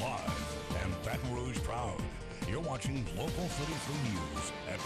Live and Baton Rouge proud. You're watching Local 33 News at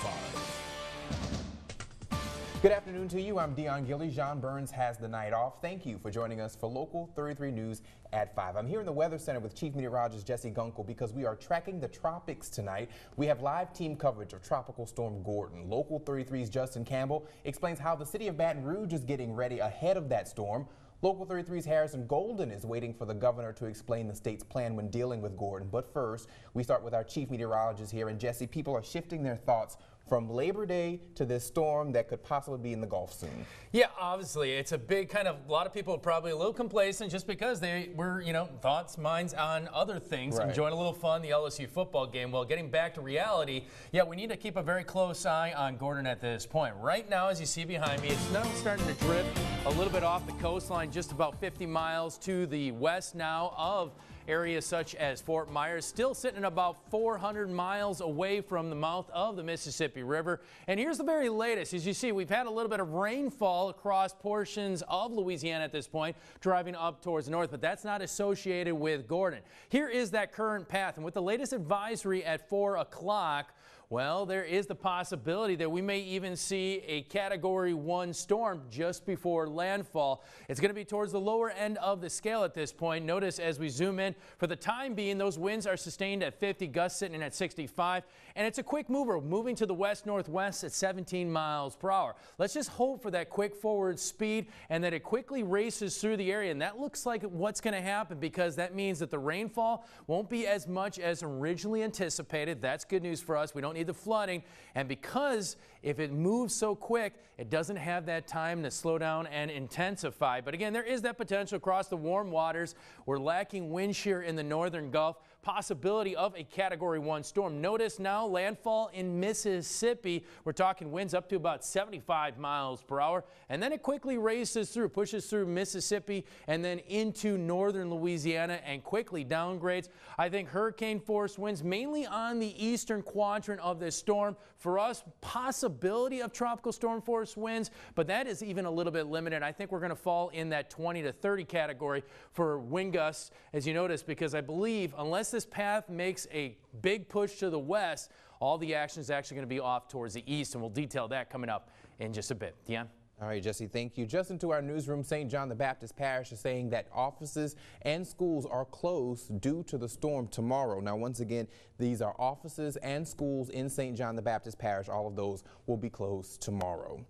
5. Good afternoon to you. I'm Dion Gilly. John Burns has the night off. Thank you for joining us for Local 33 News at 5. I'm here in the Weather Center with Chief Meteorologist Jesse Gunkel because we are tracking the tropics tonight. We have live team coverage of Tropical Storm Gordon. Local 33's Justin Campbell explains how the city of Baton Rouge is getting ready ahead of that storm. Local 33's Harrison Golden is waiting for the governor to explain the state's plan when dealing with Gordon. But first, we start with our chief meteorologist here. And Jesse, people are shifting their thoughts from Labor Day to this storm that could possibly be in the Gulf soon. Yeah, obviously, it's a big kind of, a lot of people are probably a little complacent just because they were, thoughts, minds on other things, right. Enjoying a little fun, the LSU football game. Well, getting back to reality, yeah, we need to keep a very close eye on Gordon at this point. Right now, as you see behind me, it's now starting to drift a little bit off the coastline, just about 50 miles to the west now of areas such as Fort Myers, still sitting about 400 miles away from the mouth of the Mississippi River. And here's the very latest. As you see, we've had a little bit of rainfall across portions of Louisiana at this point, driving up towards the north, but that's not associated with Gordon. Here is that current path, and with the latest advisory at 4 o'clock, well, there is the possibility that we may even see a Category 1 storm just before landfall. It's going to be towards the lower end of the scale at this point. Notice as we zoom in, for the time being, those winds are sustained at 50, gusts sitting at 65, and it's a quick mover, moving to the west-northwest at 17 miles per hour. Let's just hope for that quick forward speed and that it quickly races through the area, and that looks like what's going to happen because that means that the rainfall won't be as much as originally anticipated. That's good news for us. We don't need the flooding, and because if it moves so quick, it doesn't have that time to slow down and intensify. But again, there is that potential across the warm waters. We're lacking wind shear in the northern Gulf. Possibility of a Category 1 storm. Notice now landfall in Mississippi. We're talking winds up to about 75 miles per hour, and then it quickly races through, pushes through Mississippi and then into northern Louisiana and quickly downgrades. I think hurricane force winds mainly on the eastern quadrant of this storm. For us, possibility of tropical storm force winds, but that is even a little bit limited. I think we're going to fall in that 20 to 30 category for wind gusts, as you notice, because I believe unless this path makes a big push to the west, all the action is actually going to be off towards the east, and we'll detail that coming up in just a bit. Deanne? All right, Jesse, thank you. Just into our newsroom, St. John the Baptist Parish is saying that offices and schools are closed due to the storm tomorrow. Now, once again, these are offices and schools in St. John the Baptist Parish. All of those will be closed tomorrow.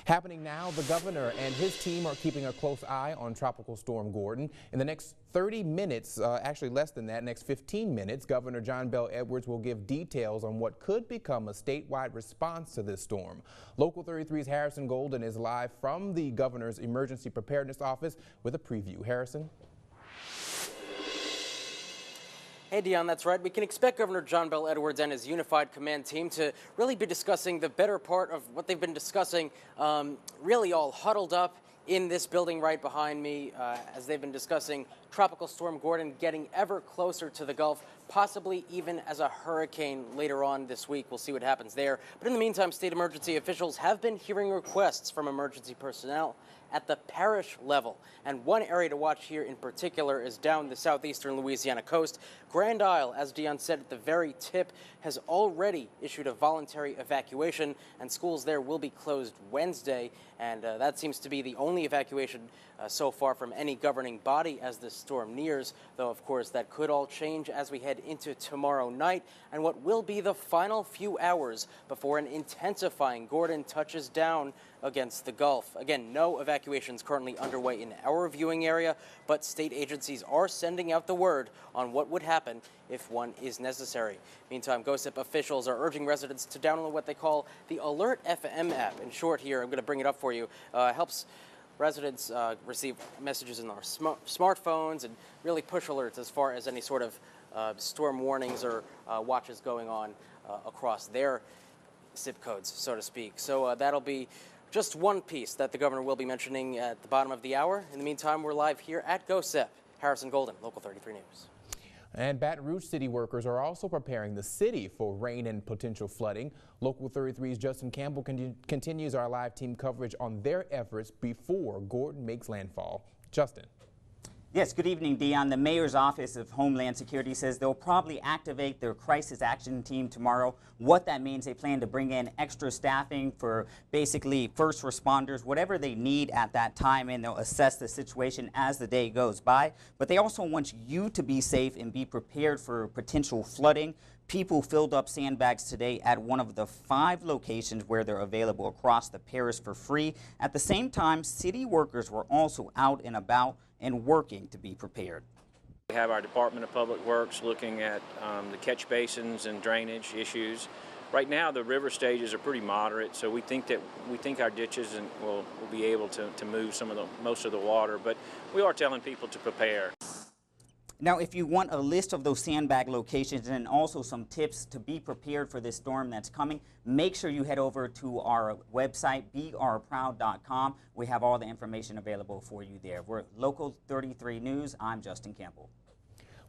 Happening now, the governor and his team are keeping a close eye on Tropical Storm Gordon. In the next 30 minutes, actually less than that, next 15 minutes, Governor John Bel Edwards will give details on what could become a statewide response to this storm. Local 33's Harrison Golden is live from the governor's emergency preparedness office with a preview. Harrison? Hey, Dion, that's right. We can expect Governor John Bel Edwards and his unified command team to really be discussing the better part of what they've been discussing, really all huddled up in this building right behind me, as they've been discussing Tropical Storm Gordon getting ever closer to the Gulf, possibly even as a hurricane later on this week. We'll see what happens there. But in the meantime, state emergency officials have been hearing requests from emergency personnel at the parish level. And one area to watch here in particular is down the southeastern Louisiana coast. Grand Isle, as Dion said at the very tip, has already issued a voluntary evacuation, and schools there will be closed Wednesday. And that seems to be the only evacuation so far from any governing body as this storm nears, though of course that could all change as we head into tomorrow night and what will be the final few hours before an intensifying Gordon touches down against the Gulf. Again, no evacuations currently underway in our viewing area, but state agencies are sending out the word on what would happen if one is necessary. Meantime, GOSIP officials are urging residents to download what they call the Alert FM app. In short here, I'm going to bring it up for you. Helps residents receive messages in their smartphones and really push alerts as far as any sort of storm warnings or watches going on across their zip codes, so to speak. So that'll be just one piece that the governor will be mentioning at the bottom of the hour. In the meantime, we're live here at GOSIP. Harrison Golden, Local 33 News. And Baton Rouge city workers are also preparing the city for rain and potential flooding. Local 33's Justin Campbell continues our live team coverage on their efforts before Gordon makes landfall. Justin. Yes, good evening, Dion. The Mayor's Office of Homeland Security says they'll probably activate their crisis action team tomorrow. What that means, they plan to bring in extra staffing for basically first responders, whatever they need at that time, and they'll assess the situation as the day goes by. But they also want you to be safe and be prepared for potential flooding. People filled up sandbags today at one of the 5 locations where they're available across the parish for free. At the same time, city workers were also out and about and working to be prepared. We have our Department of Public Works looking at the catch basins and drainage issues. Right now, the river stages are pretty moderate, so we think our ditches will be able to move most of the water. But we are telling people to prepare. Now, if you want a list of those sandbag locations and also some tips to be prepared for this storm that's coming, make sure you head over to our website, beourproud.com. We have all the information available for you there. We're Local 33 News. I'm Justin Campbell.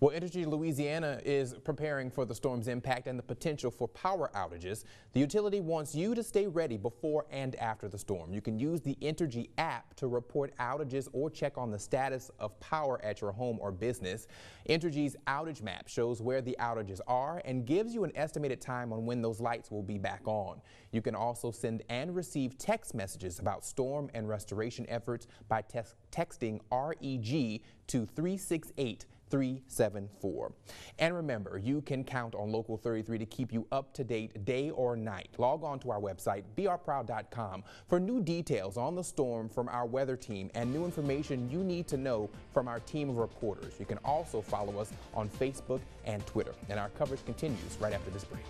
Well, Energy Louisiana is preparing for the storm's impact and the potential for power outages. The utility wants you to stay ready before and after the storm. You can use the Entergy app to report outages or check on the status of power at your home or business. Entergy's outage map shows where the outages are and gives you an estimated time on when those lights will be back on. You can also send and receive text messages about storm and restoration efforts by texting REG to 368-374. And remember, you can count on Local 33 to keep you up to date day or night. Log on to our website, beourproud.com, for new details on the storm from our weather team and new information you need to know from our team of reporters. You can also follow us on Facebook and Twitter. And our coverage continues right after this break.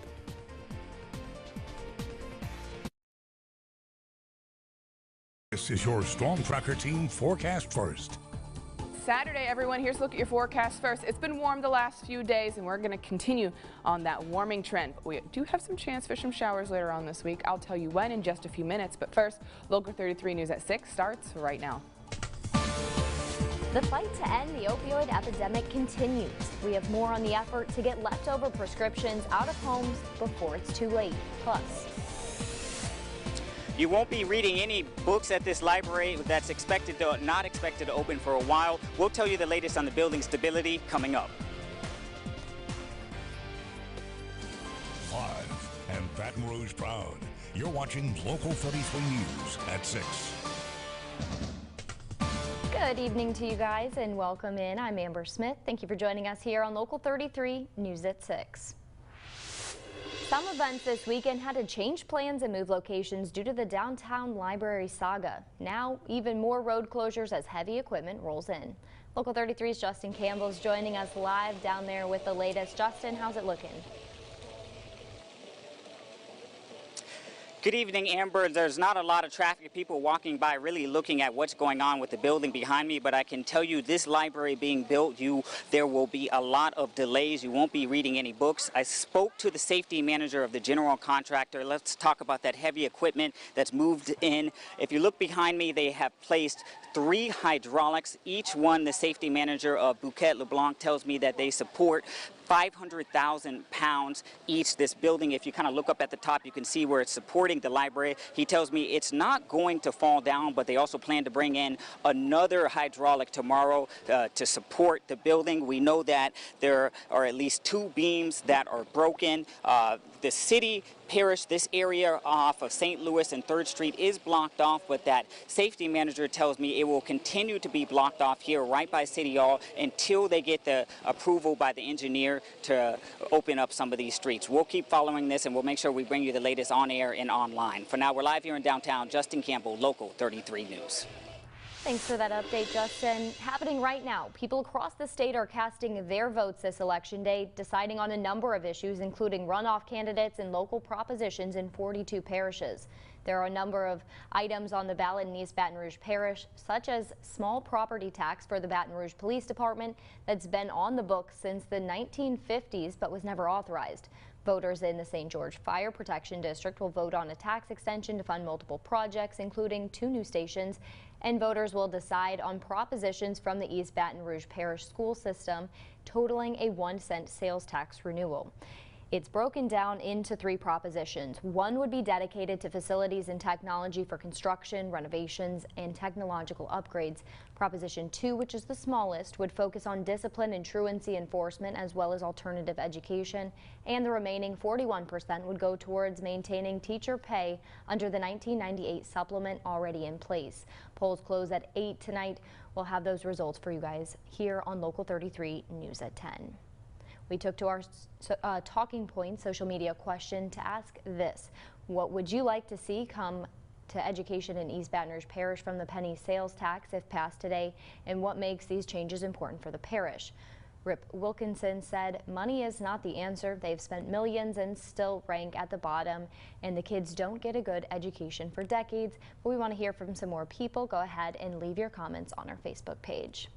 This is your Storm Tracker team forecast first. Saturday, everyone, here's a look at your forecast first. It's been warm the last few days, and we're going to continue on that warming trend. But we do have some chance for some showers later on this week. I'll tell you when in just a few minutes. But first, Local 33 News at 6 starts right now. The fight to end the opioid epidemic continues. We have more on the effort to get leftover prescriptions out of homes before it's too late. Plus, you won't be reading any books at this library that's not expected to open for a while. We'll tell you the latest on the building stability coming up. Live and Baton Rouge proud. You're watching Local 33 News at 6. good evening to you guys and welcome in. I'm Amber Smith. Thank you for joining us here on Local 33 News at 6. Some events this weekend had to change plans and move locations due to the downtown library saga. Now, even more road closures as heavy equipment rolls in. Local 33's Justin Campbell is joining us live down there with the latest. Justin, how's it looking? Good evening, Amber. There's not a lot of traffic, people walking by really looking at what's going on with the building behind me, but I can tell you this library being built, there will be a lot of delays. You won't be reading any books. I spoke to the safety manager of the general contractor. Let's talk about that heavy equipment that's moved in. If you look behind me, they have placed 3 hydraulics. Each one, the safety manager of Bouquet LeBlanc tells me that they support 500,000 pounds each. This building, if you kind of look up at the top, you can see where it's supporting the library. He tells me it's not going to fall down, but they also plan to bring in another hydraulic tomorrow to support the building. We know that there are at least 2 beams that are broken. The city parish, this area off of St. Louis and 3rd Street is blocked off, but that safety manager tells me it will continue to be blocked off here right by City Hall until they get the approval by the engineer to open up some of these streets. We'll keep following this and we'll make sure we bring you the latest on air and online. For now, we're live here in downtown. Justin Campbell, Local 33 News. Thanks for that update, Justin. Happening right now, people across the state are casting their votes this election day, deciding on a number of issues, including runoff candidates and local propositions in 42 parishes. There are a number of items on the ballot in East Baton Rouge Parish, such as small property tax for the Baton Rouge Police Department that's been on the books since the 1950s but was never authorized. Voters in the St. George Fire Protection District will vote on a tax extension to fund multiple projects, including 2 new stations, and voters will decide on propositions from the East Baton Rouge Parish school system, totaling a 1-cent sales tax renewal. It's broken down into 3 propositions. One would be dedicated to facilities and technology for construction, renovations, and technological upgrades. Proposition 2, which is the smallest, would focus on discipline and truancy enforcement as well as alternative education. And the remaining 41% would go towards maintaining teacher pay under the 1998 supplement already in place. Polls close at 8 tonight. We'll have those results for you guys here on Local 33 News at 10. We took to our talking point social media question to ask this: what would you like to see come to education in East Baton Rouge Parish from the penny sales tax if passed today, and what makes these changes important for the parish? Rip Wilkinson said money is not the answer. They've spent millions and still rank at the bottom, and the kids don't get a good education for decades. But we want to hear from some more people. Go ahead and leave your comments on our Facebook page.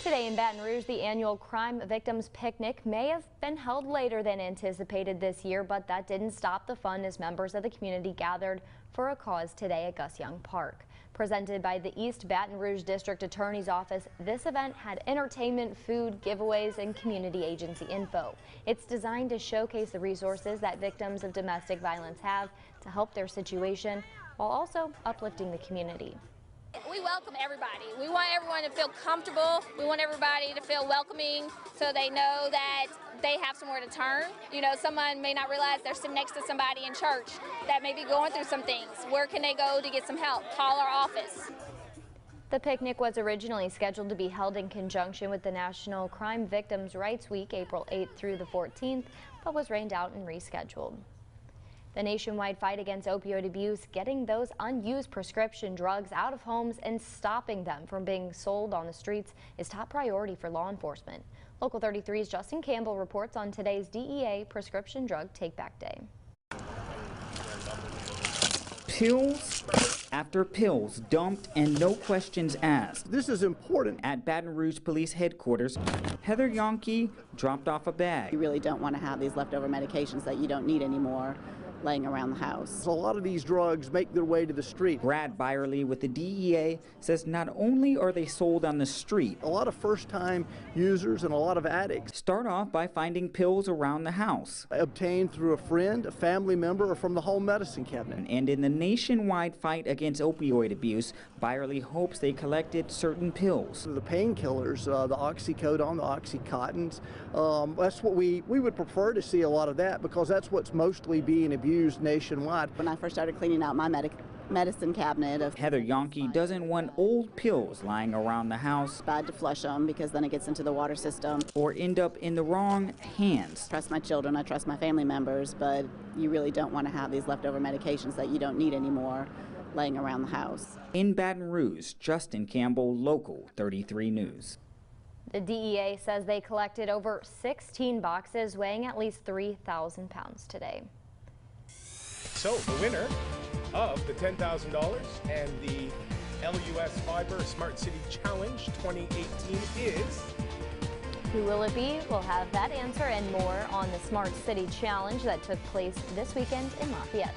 Today in Baton Rouge, the annual Crime Victims Picnic may have been held later than anticipated this year, but that didn't stop the fun as members of the community gathered for a cause today at Gus Young Park. Presented by the East Baton Rouge District Attorney's Office, this event had entertainment, food, giveaways, and community agency info. It's designed to showcase the resources that victims of domestic violence have to help their situation, while also uplifting the community. We welcome everybody. We want everyone to feel comfortable. We want everybody to feel welcoming so they know that they have somewhere to turn. You know, someone may not realize they're sitting next to somebody in church that may be going through some things. Where can they go to get some help? Call our office. The picnic was originally scheduled to be held in conjunction with the National Crime Victims' Rights Week, April 8th through the 14th, but was rained out and rescheduled. The nationwide fight against opioid abuse, getting those unused prescription drugs out of homes and stopping them from being sold on the streets, is top priority for law enforcement. Local 33's Justin Campbell reports on today's DEA Prescription Drug Take-Back Day. Pills after pills dumped and no questions asked. This is important. At Baton Rouge Police Headquarters, Heather Yonke dropped off a bag. You really don't want to have these leftover medications that you don't need anymore laying around the house. A lot of these drugs make their way to the street. Brad Byerly with the DEA says not only are they sold on the street, a lot of first-time users and a lot of addicts start off by finding pills around the house, obtained through a friend, a family member, or from the home medicine cabinet. And in the nationwide fight against opioid abuse, Byerly hopes they collected certain pills. The painkillers, the oxycodone, the oxycontins, that's what we would prefer to see a lot of that, because that's what's mostly being abused nationwide. When I first started cleaning out my medicine cabinet of Heather Yonke doesn't want old pills lying around the house. Bad to flush them because then it gets into the water system. Or end up in the wrong hands. I trust my children, I trust my family members, but you really don't want to have these leftover medications that you don't need anymore laying around the house. In Baton Rouge, Justin Campbell, Local 33 News. The DEA says they collected over 16 boxes weighing at least 3,000 pounds today. So the winner of the $10,000 and the LUS Fiber Smart City Challenge 2018 is... Who will it be? We'll have that answer and more on the Smart City Challenge that took place this weekend in Lafayette.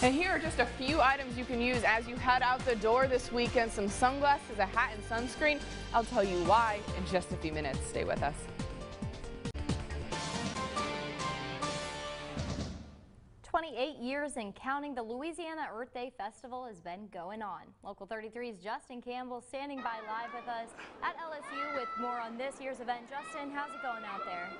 And here are just a few items you can use as you head out the door this weekend. Some sunglasses, a hat, and sunscreen. I'll tell you why in just a few minutes. Stay with us. 28 years and counting, the Louisiana Earth Day Festival has been going on. Local 33's Justin Campbell standing by live with us at LSU with more on this year's event. Justin, how's it going out there?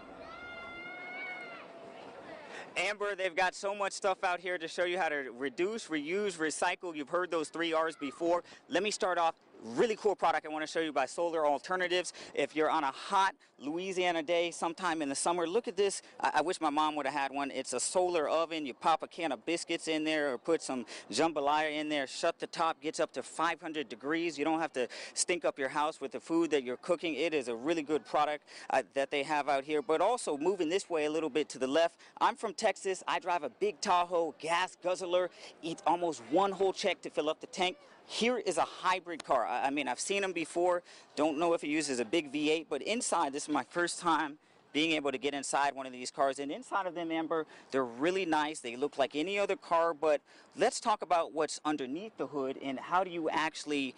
Amber, they've got so much stuff out here to show you how to reduce, reuse, recycle. You've heard those 3 R's before. Let me start off. Really cool product I want to show you by Solar Alternatives. If you're on a hot Louisiana day sometime in the summer, look at this. I wish my mom would have had one. It's a solar oven. You pop a can of biscuits in there or put some jambalaya in there, shut the top, gets up to 500 degrees. You don't have to stink up your house with the food that you're cooking. It is a really good product that they have out here. But also moving this way a little bit to the left, I'm from Texas. I drive a big Tahoe gas guzzler, eats almost 1 whole check to fill up the tank. Here is a hybrid car. I mean, I've seen them before. Don't know if it uses a big V8, but inside, this is my first time being able to get inside one of these cars. And inside of them, Amber, they're really nice. They look like any other car, but let's talk about what's underneath the hood and how do you actually,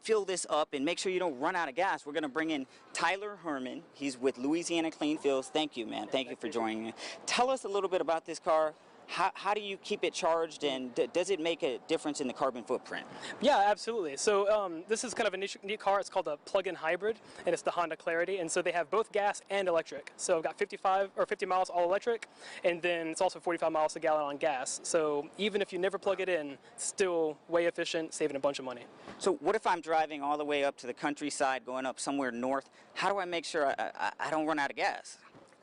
fill this up and make sure you don't run out of gas. We're going to bring in Tyler Herman. He's with Louisiana Clean Fuels. Thank you, man. Thank you for joining me. Tell us a little bit about this car. How do you keep it charged, and does it make a difference in the carbon footprint? Yeah, absolutely. So this is kind of a neat car. It's called a plug-in hybrid, and it's the Honda Clarity. And so they have both gas and electric. So I've got 50 miles all electric, and then it's also 45 miles a gallon on gas. So even if you never plug it in, it's still way efficient, saving a bunch of money. So what if I'm driving all the way up to the countryside, going up somewhere north? How do I make sure I don't run out of gas?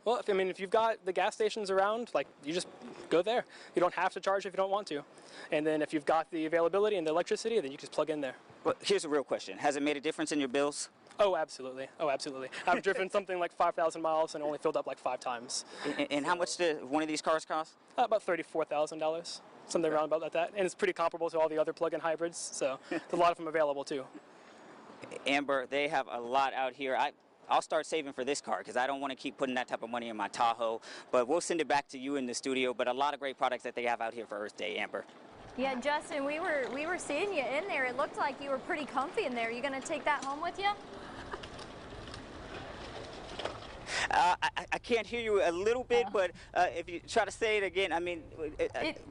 Well, if you've got the gas stations around, you just go there. You don't have to charge if you don't want to. And then if you've got the availability and the electricity, then you just plug in there. Well, here's a real question. Has it made a difference in your bills? Oh, absolutely. Oh, absolutely. I've driven something like 5,000 miles and only filled up like 5 times. And how much does one of these cars cost? About $34,000, something around about that. And it's pretty comparable to all the other plug-in hybrids, so there's a lot of them available too. Amber, they have a lot out here. I'll start saving for this car because I don't want to keep putting that type of money in my Tahoe. But we'll send it back to you in the studio. But a lot of great products that they have out here for Earth Day, Amber. Yeah, Justin, we were seeing you in there. It looked like you were pretty comfy in there. You going to take that home with you? I can't hear you a little bit, but if you try to say it again,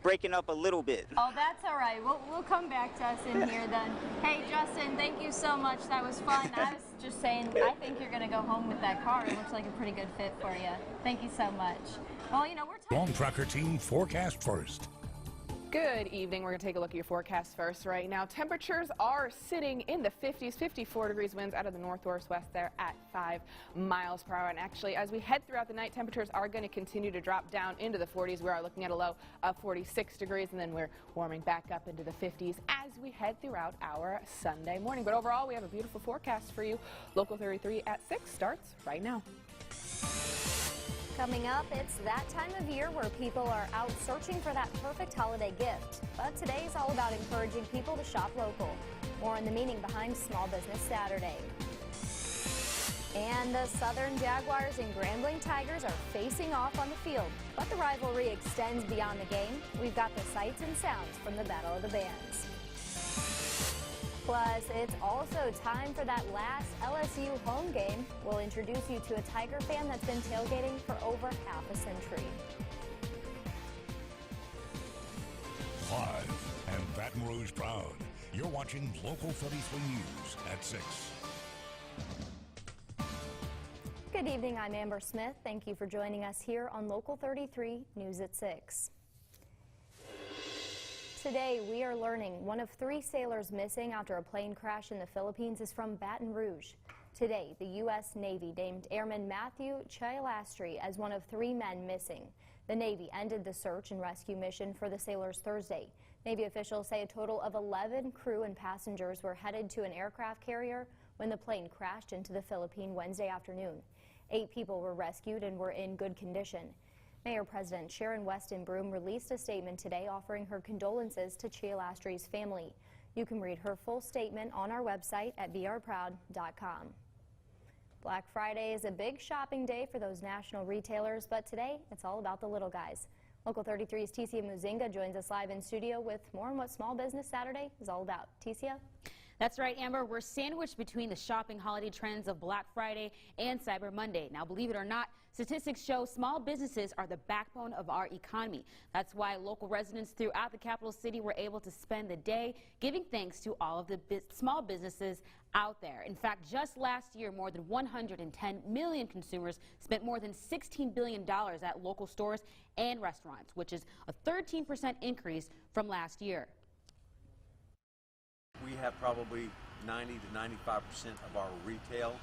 breaking up a little bit. Oh, that's all right. We'll come back to us in here then. Hey, Justin, thank you so much. That was fun. I was just saying, I think you're going to go home with that car. It looks like a pretty good fit for you. Thank you so much. Well, we're Storm Tracker Team forecast first. Good evening. We're going to take a look at your forecast first right now. Temperatures are sitting in the 50s, 54 degrees, winds out of the northwest there at 5 miles per hour. And actually, as we head throughout the night, temperatures are going to continue to drop down into the 40s. We are looking at a low of 46 degrees, and then we're warming back up into the 50s as we head throughout our Sunday morning. But overall, we have a beautiful forecast for you. Local 33 at 6 starts right now. Coming up, it's that time of year where people are out searching for that perfect holiday gift. But today is all about encouraging people to shop local. More on the meaning behind Small Business Saturday. And the Southern Jaguars and Grambling Tigers are facing off on the field. But the rivalry extends beyond the game. We've got the sights and sounds from the Battle of the Bands. Plus, it's also time for that last LSU home game. We'll introduce you to a Tiger fan that's been tailgating for over half a century. Live and Baton Rouge proud. You're watching Local 33 News at 6. Good evening, I'm Amber Smith. Thank you for joining us here on Local 33 News at 6. Today, we are learning one of 3 sailors missing after a plane crash in the Philippines is from Baton Rouge. Today, the U.S. Navy named Airman Matthew Chialastri as one of 3 men missing. The Navy ended the search and rescue mission for the sailors Thursday. Navy officials say a total of 11 crew and passengers were headed to an aircraft carrier when the plane crashed into the Philippines Wednesday afternoon. 8 people were rescued and were in good condition. Mayor President Sharon Weston Broome released a statement today offering her condolences to Chialastri's family. You can read her full statement on our website at brproud.com. Black Friday is a big shopping day for those national retailers, but today it's all about the little guys. Local 33's Ticia Muzinga joins us live in studio with more on what Small Business Saturday is all about. Ticia? That's right, Amber. We're sandwiched between the shopping holiday trends of Black Friday and Cyber Monday. Now, believe it or not, statistics show small businesses are the backbone of our economy. That's why local residents throughout the capital city were able to spend the day giving thanks to all of the small businesses out there. In fact, just last year, more than 110 million consumers spent more than $16 billion at local stores and restaurants, which is a 13% increase from last year. We have probably 90 to 95% of our retail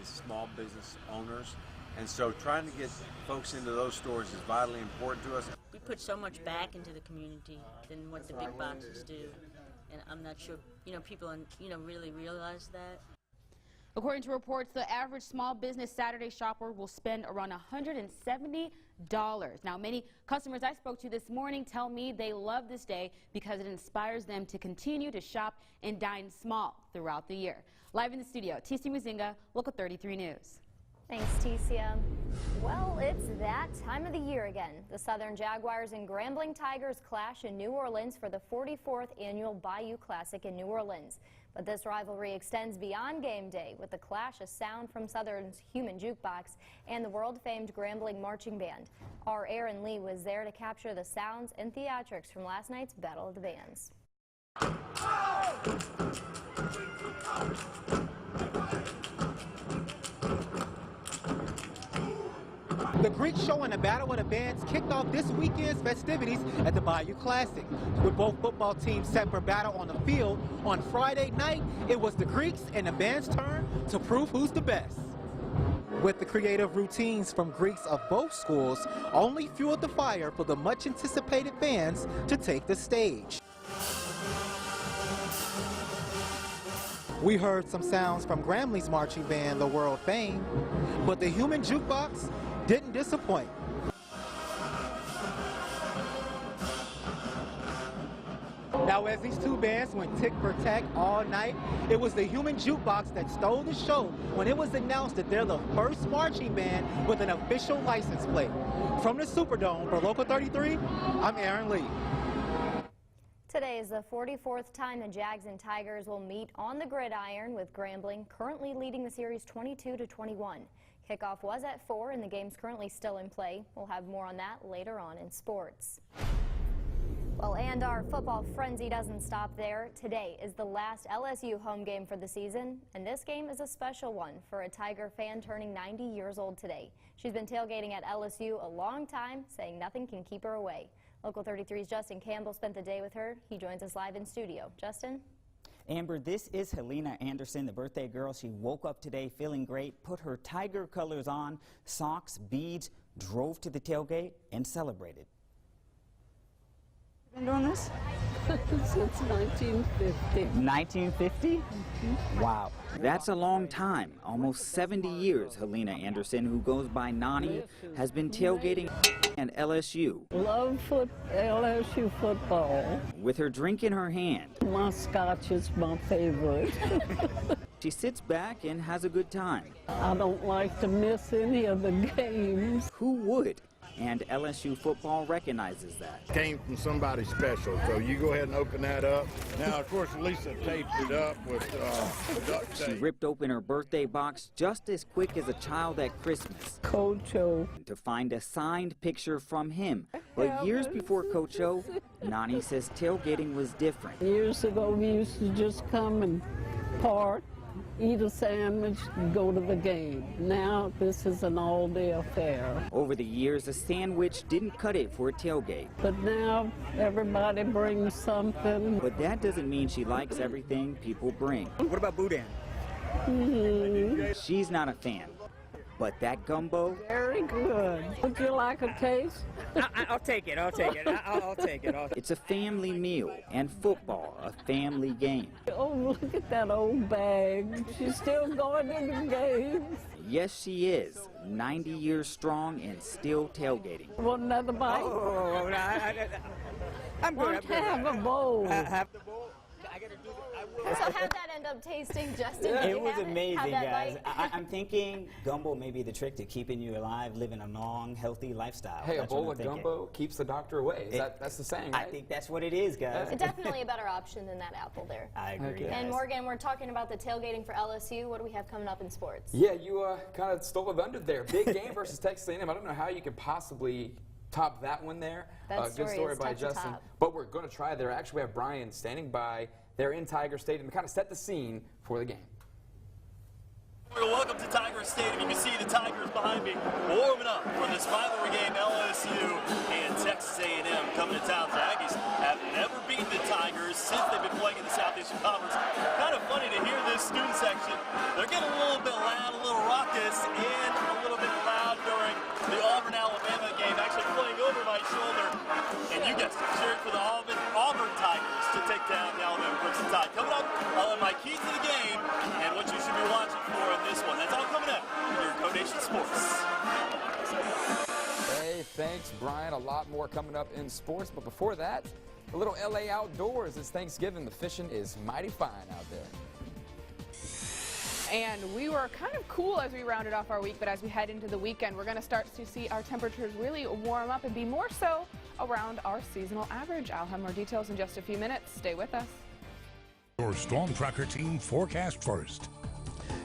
is small business owners. And so trying to get folks into those stores is vitally important to us. We put so much back into the community than what the big boxes do. And I'm not sure, people, really realize that. According to reports, the average Small Business Saturday shopper will spend around $170. Now, many customers I spoke to this morning tell me they love this day because it inspires them to continue to shop and dine small throughout the year. Live in the studio, Ticia Muzinga, Local 33 News. Thanks, Ticia. Well, it's that time of the year again. The Southern Jaguars and Grambling Tigers clash in New Orleans for the 44th annual Bayou Classic in New Orleans. But this rivalry extends beyond game day with the clash of sound from Southern's Human Jukebox and the world-famed Grambling Marching Band. Our Aaron Lee was there to capture the sounds and theatrics from last night's Battle of the Bands. The Greek show and the Battle of the Bands kicked off this weekend's festivities at the Bayou Classic. With both football teams set for battle on the field, on Friday night, it was the Greeks and the band's turn to prove who's the best. With the creative routines from Greeks of both schools, only fueled the fire for the much-anticipated fans to take the stage. We heard some sounds from Grambling's marching band, the world famed, but the Human Jukebox didn't disappoint. Now, as these two bands went tick for tack all night, it was the Human Jukebox that stole the show when it was announced that they're the first marching band with an official license plate. From the Superdome for Local 33, I'm Aaron Lee. Today is the 44th time the Jags and Tigers will meet on the gridiron, with Grambling currently leading the series 22-21. Kickoff was at 4 and the game's currently still in play. We'll have more on that later on in sports. Well, and our football frenzy doesn't stop there. Today is the last LSU home game for the season, and this game is a special one for a Tiger fan turning 90 years old today. She's been tailgating at LSU a long time, saying nothing can keep her away. Local 33's Justin Campbell spent the day with her. He joins us live in studio. Justin? Amber, this is Helena Anderson, the birthday girl. She woke up today feeling great, put her Tiger colors on, socks, beads, drove to the tailgate, and celebrated. Been doing this? Since 1950. 1950? Wow. That's a long time. Almost 70 years, Helena Anderson, who goes by Nani, has been tailgating at LSU. Love LSU football. With her drink in her hand. My scotch is my favorite. She sits back and has a good time. I don't like to miss any of the games. Who would? And LSU football recognizes that. Came from somebody special, so you go ahead and open that up. Now, of course, Lisa taped it up with duct tape. She ripped open her birthday box just as quick as a child at Christmas. Coach O. To find a signed picture from him. But years before Coach O, Nani says tailgating was different. Years ago, we used to just come and park, eat a sandwich, and go to the game. Now this is an all-day affair. Over the years, a sandwich didn't cut it for a tailgate. But now everybody brings something. But that doesn't mean she likes everything people bring. What about boudin? She's not a fan. But that gumbo? Very good. Would you like a taste? I'll take it. I'll take it. I'll take it. It's a family meal, and football, a family game. Oh, look at that old bag. She's still going to the games. Yes, she is. 90 years strong and still tailgating. Want another bite? Oh, I'm good. Why don't you have a bowl? So how'd that end up tasting, Justin? It was amazing, guys. I'm thinking gumbo may be the trick to keeping you alive, living a long, healthy lifestyle. Hey, a bowl of gumbo keeps the doctor away. That's the saying, right? I think that's what it is, guys. It's definitely a better option than that apple there. I agree. And Morgan, we're talking about the tailgating for LSU. What do we have coming up in sports? Yeah, you kind of stole the thunder there. Big game versus Texas A&M. I don't know how you could possibly top that one there. Good story by Justin. But we're going to try there. Actually, we have Brian standing by. They're in Tiger Stadium to kind of set the scene for the game. Welcome to Tiger Stadium. You can see the Tigers behind me warming up for this rivalry game, LSU and Texas A&M coming to town. The Aggies have never beaten the Tigers since they've been playing in the Southeastern Conference. Kind of funny to hear this student section. They're getting a little bit loud, a little raucous, and a little bit loud during the Auburn-Alabama game, actually playing over my shoulder. And you guys cheered for the Auburn Tigers to take down the Alabama Crimson Tide. Coming up, I'll have my keys to the game and what you should be watching for in this one. That's all coming up here in Code Nation Sports. Hey, thanks, Brian. A lot more coming up in sports. But before that, a little LA outdoors. It's Thanksgiving. The fishing is mighty fine out there. And we were kind of cool as we rounded off our week, but as we head into the weekend, we're going to start to see our temperatures really warm up and be more so around our seasonal average. I'll have more details in just a few minutes. Stay with us. Your Storm Tracker team forecast first.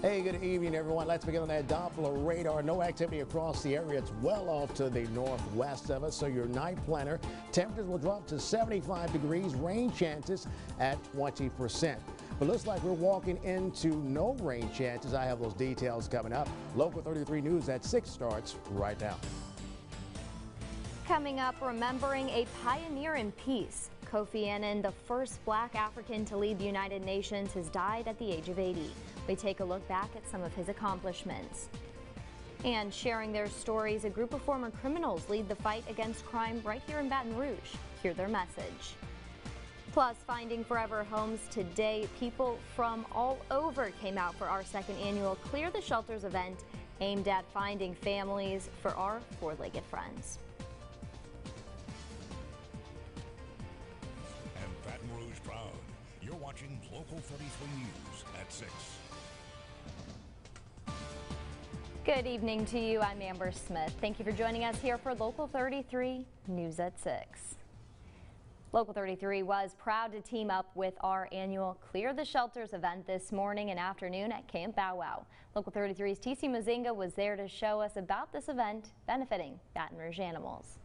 Hey, good evening, everyone. Let's begin on that Doppler radar. No activity across the area. It's well off to the northwest of us, so your night planner. Temperatures will drop to 75 degrees. Rain chances at 20%. But looks like we're walking into no rain chances. I have those details coming up. Local 33 News at 6 starts right now. Coming up, remembering a pioneer in peace. Kofi Annan, the first black African to lead the United Nations, has died at the age of 80. We take a look back at some of his accomplishments. And sharing their stories, a group of former criminals lead the fight against crime right here in Baton Rouge. Hear their message. Plus, finding forever homes today. People from all over came out for our second annual Clear the Shelters event aimed at finding families for our four-legged friends. And Baton Rouge proud. You're watching Local 33 News at 6. Good evening to you. I'm Amber Smith. Thank you for joining us here for Local 33 News at 6. Local 33 was proud to team up with our annual Clear the Shelters event this morning and afternoon at Camp Bow Wow. Local 33's TC Muzinga was there to show us about this event benefiting Baton Rouge animals.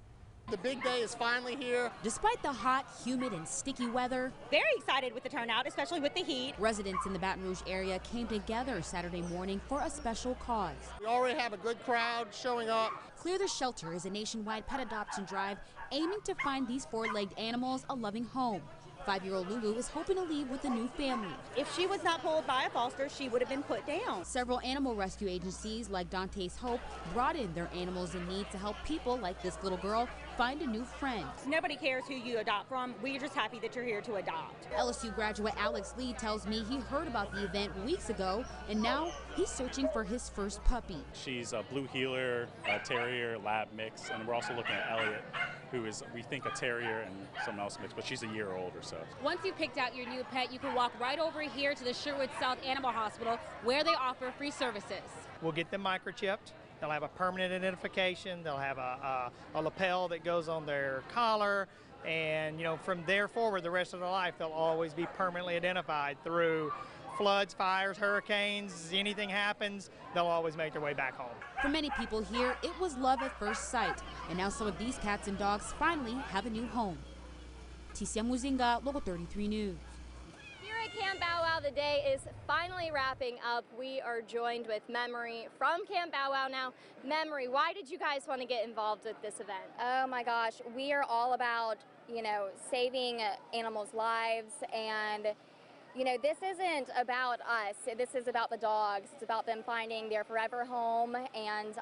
The big day is finally here. Despite the hot, humid, and sticky weather, very excited with the turnout, especially with the heat. Residents in the Baton Rouge area came together Saturday morning for a special cause. We already have a good crowd showing up. Clear the Shelter is a nationwide pet adoption drive aiming to find these four-legged animals a loving home. 5-year-old Lulu is hoping to leave with a new family. If she was not pulled by a foster, she would have been put down. Several animal rescue agencies like Dante's Hope brought in their animals in need to help people like this little girl find a new friend. Nobody cares who you adopt from. We're just happy that you're here to adopt. LSU graduate Alex Lee tells me he heard about the event weeks ago, and now he's searching for his first puppy. She's a blue heeler, a terrier, lab mix, and we're also looking at Elliot, who is, we think, a terrier and something else mix, but she's a year old or so. Once you picked out your new pet, you can walk right over here to the Sherwood South Animal Hospital, where they offer free services. We'll get them microchipped. They'll have a permanent identification. They'll have a lapel that goes on their collar. And, you know, from there forward, the rest of their life, they'll always be permanently identified through floods, fires, hurricanes, anything happens, they'll always make their way back home. For many people here, it was love at first sight. And now some of these cats and dogs finally have a new home. Ticia Muzinga, Local 33 News. Here at Camp Bow Wow, the day is finally wrapping up. We are joined with Memory from Camp Bow Wow now. Memory, why did you guys want to get involved with this event? Oh my gosh, we are all about, saving animals' lives, and this isn't about us. This is about the dogs. It's about them finding their forever home and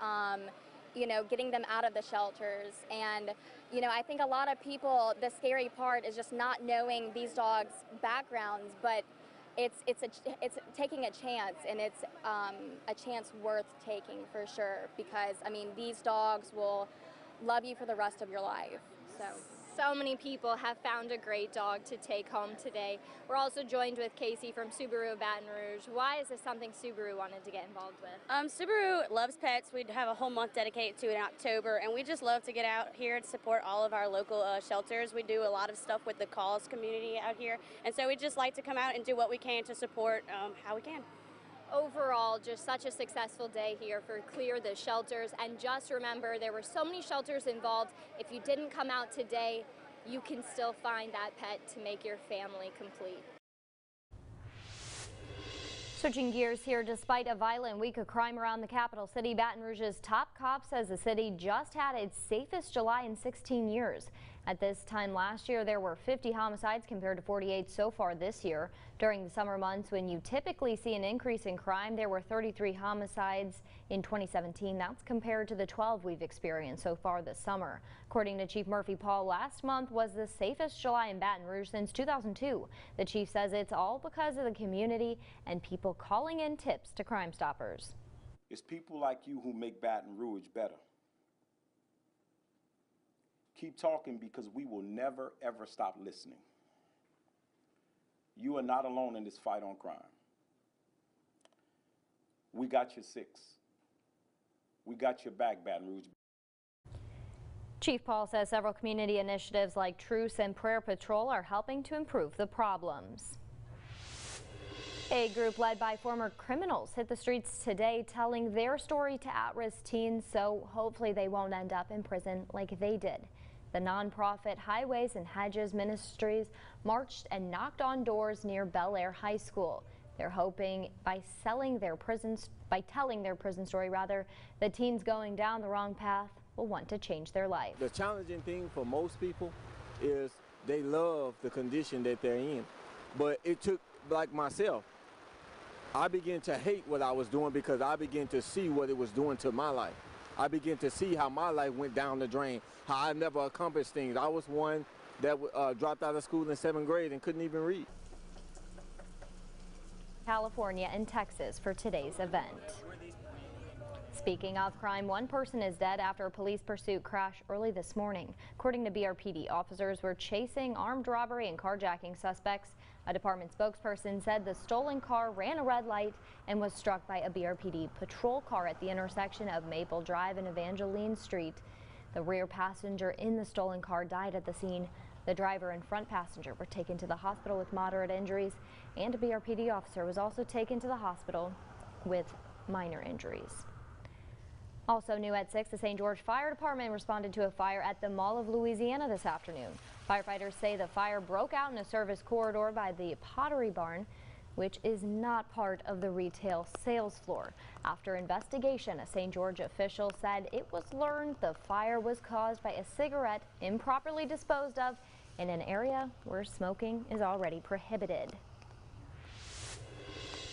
getting them out of the shelters. And I think a lot of people, the scary part is just not knowing these dogs' backgrounds, but it's taking a chance, and it's a chance worth taking for sure, because these dogs will love you for the rest of your life. So many people have found a great dog to take home today. We're also joined with Casey from Subaru Baton Rouge. Why is this something Subaru wanted to get involved with? Subaru loves pets. We have a whole month dedicated to it in October, and we just love to get out here and support all of our local shelters. We do a lot of stuff with the cause community out here, and so we just like to come out and do what we can to support how we can. Overall, just such a successful day here for Clear the Shelters. And just remember, there were so many shelters involved. If you didn't come out today, you can still find that pet to make your family complete. Switching gears here, despite a violent week of crime around the capital city, Baton Rouge's top cop says the city just had its safest July in 16 years. At this time last year, there were 50 homicides compared to 48 so far this year. During the summer months, when you typically see an increase in crime, there were 33 homicides in 2017. That's compared to the 12 we've experienced so far this summer. According to Chief Murphy Paul, last month was the safest July in Baton Rouge since 2002. The chief says it's all because of the community and people calling in tips to Crime Stoppers. It's people like you who make Baton Rouge better. Keep talking, because we will never, ever stop listening. You are not alone in this fight on crime. we got your 6. We got your back, Baton Rouge. Chief Paul says several community initiatives like Truce and Prayer Patrol are helping to improve the problems. A group led by former criminals hit the streets today telling their story to at-risk teens, so hopefully they won't end up in prison like they did. The nonprofit Highways and Hedges Ministries marched and knocked on doors near Bel Air High School. They're hoping by telling their prison story, the teens going down the wrong path will want to change their life. The challenging thing for most people is they love the condition that they're in. But it took, like myself, I began to hate what I was doing because I began to see what it was doing to my life. I began to see how my life went down the drain, how I never accomplished things. I was one that dropped out of school in 7th grade and couldn't even read. California and Texas for today's event. Speaking of crime, one person is dead after a police pursuit crash early this morning. According to BRPD, officers were chasing armed robbery and carjacking suspects. A department spokesperson said the stolen car ran a red light and was struck by a BRPD patrol car at the intersection of Maple Drive and Evangeline Street. The rear passenger in the stolen car died at the scene. The driver and front passenger were taken to the hospital with moderate injuries, and a BRPD officer was also taken to the hospital with minor injuries. Also new at 6, the St. George Fire Department responded to a fire at the Mall of Louisiana this afternoon. Firefighters say the fire broke out in a service corridor by the Pottery Barn, which is not part of the retail sales floor. After investigation, a St. George official said it was learned the fire was caused by a cigarette improperly disposed of in an area where smoking is already prohibited.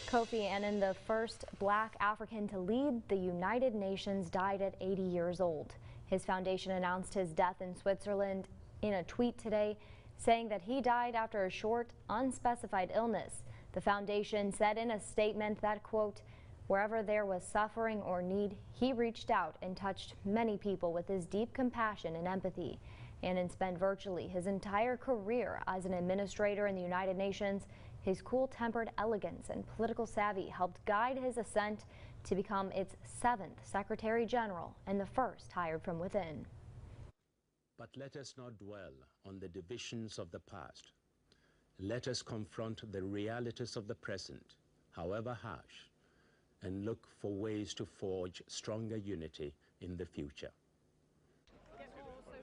Kofi Annan, the first black African to lead the United Nations, died at 80 years old. His foundation announced his death in Switzerland in a tweet today, saying that he died after a short, unspecified illness. The foundation said in a statement that, quote, wherever there was suffering or need, he reached out and touched many people with his deep compassion and empathy. Annan spent virtually his entire career as an administrator in the United Nations. His cool-tempered elegance and political savvy helped guide his ascent to become its 7th Secretary General and the first hired from within. But let us not dwell on the divisions of the past. Let us confront the realities of the present, however harsh, and look for ways to forge stronger unity in the future.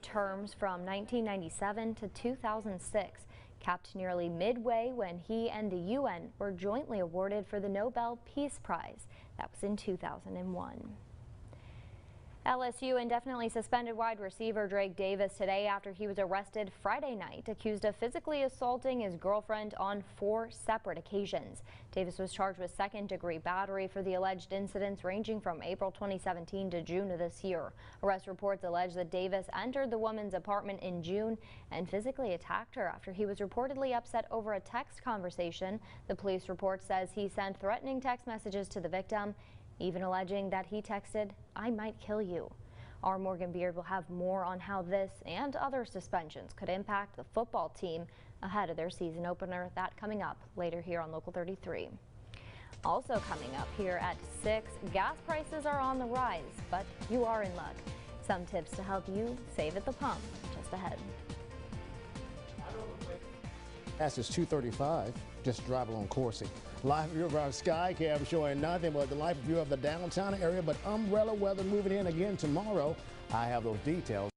Terms from 1997 to 2006 capped nearly midway when he and the UN were jointly awarded for the Nobel Peace Prize. That was in 2001. LSU indefinitely suspended wide receiver Drake Davis today after he was arrested Friday night, accused of physically assaulting his girlfriend on 4 separate occasions. Davis was charged with second-degree battery for the alleged incidents ranging from April 2017 to June of this year. Arrest reports allege that Davis entered the woman's apartment in June and physically attacked her after he was reportedly upset over a text conversation. The police report says he sent threatening text messages to the victim, even alleging that he texted, "I might kill you." Our Morgan Beard will have more on how this and other suspensions could impact the football team ahead of their season opener. That coming up later here on Local 33. Also coming up here at 6, gas prices are on the rise, but you are in luck. Some tips to help you save at the pump just ahead. Gas is $2.35, just drive along Coursey. Live view of our sky cam showing nothing but the live view of the downtown area, but umbrella weather moving in again tomorrow. I have those details.